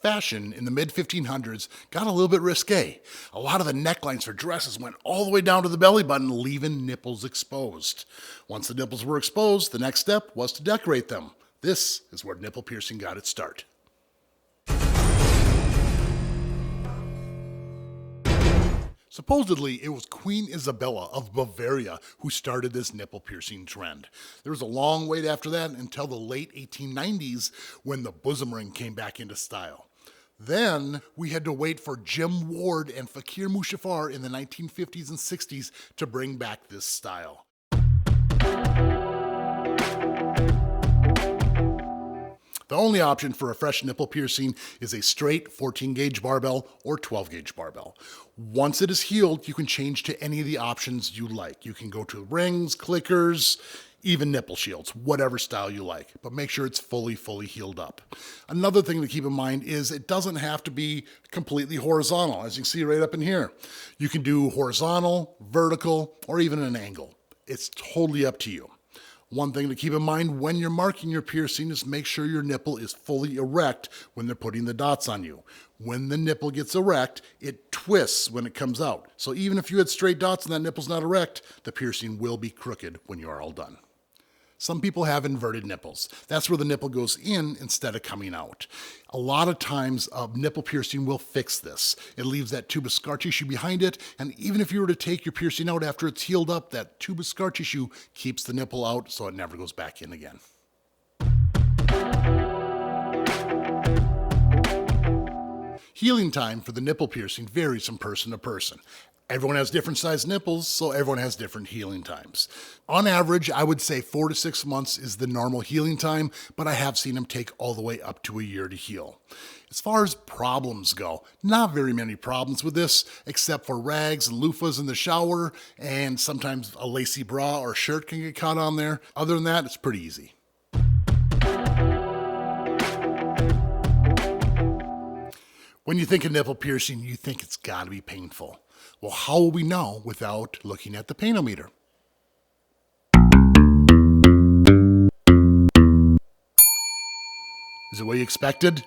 Fashion in the mid-1500s got a little bit risque. A lot of the necklines for dresses went all the way down to the belly button, leaving nipples exposed. Once the nipples were exposed, the next step was to decorate them. This is where nipple piercing got its start. Supposedly, it was Queen Isabella of Bavaria who started this nipple piercing trend. There was a long wait after that until the late 1890s when the bosom ring came back into style. Then we had to wait for Jim Ward and Fakir Mushafar in the 1950s and 60s to bring back this style. The only option for a fresh nipple piercing is a straight 14-gauge barbell or 12-gauge barbell. Once it is healed, you can change to any of the options you like. You can go to rings, clickers, even nipple shields, whatever style you like, but make sure it's fully healed up. Another thing to keep in mind is it doesn't have to be completely horizontal, as you can see right up in here. You can do horizontal, vertical, or even an angle. It's totally up to you. One thing to keep in mind when you're marking your piercing is make sure your nipple is fully erect when they're putting the dots on you. When the nipple gets erect, it twists when it comes out. So even if you had straight dots and that nipple's not erect, the piercing will be crooked when you are all done. Some people have inverted nipples. That's where the nipple goes in instead of coming out. A lot of times, a nipple piercing will fix this. It leaves that tube of scar tissue behind it, and even if you were to take your piercing out after it's healed up, that tube of scar tissue keeps the nipple out so it never goes back in again. Healing time for the nipple piercing varies from person to person. Everyone has different sized nipples, so everyone has different healing times. On average, I would say 4 to 6 months is the normal healing time, but I have seen them take all the way up to a year to heal. As far as problems go, not very many problems with this, except for rags and loofahs in the shower, and sometimes a lacy bra or shirt can get caught on there. Other than that, it's pretty easy. When you think of nipple piercing, you think it's gotta be painful. Well, how will we know without looking at the painometer? Is it what you expected?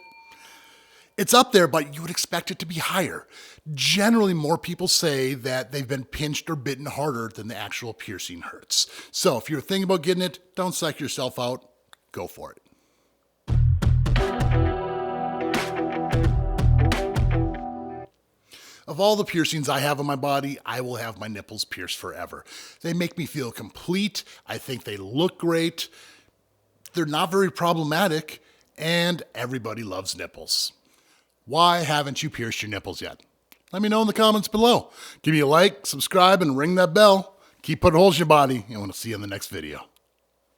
It's up there, but you would expect it to be higher. Generally, more people say that they've been pinched or bitten harder than the actual piercing hurts. So if you're thinking about getting it, don't psych yourself out. Go for it. Of all the piercings I have on my body, I will have my nipples pierced forever. They make me feel complete. I think they look great. They're not very problematic, and everybody loves nipples. Why haven't you pierced your nipples yet? Let me know in the comments below. Give me a like, subscribe, and ring that bell. Keep putting holes in your body, and we'll see you in the next video.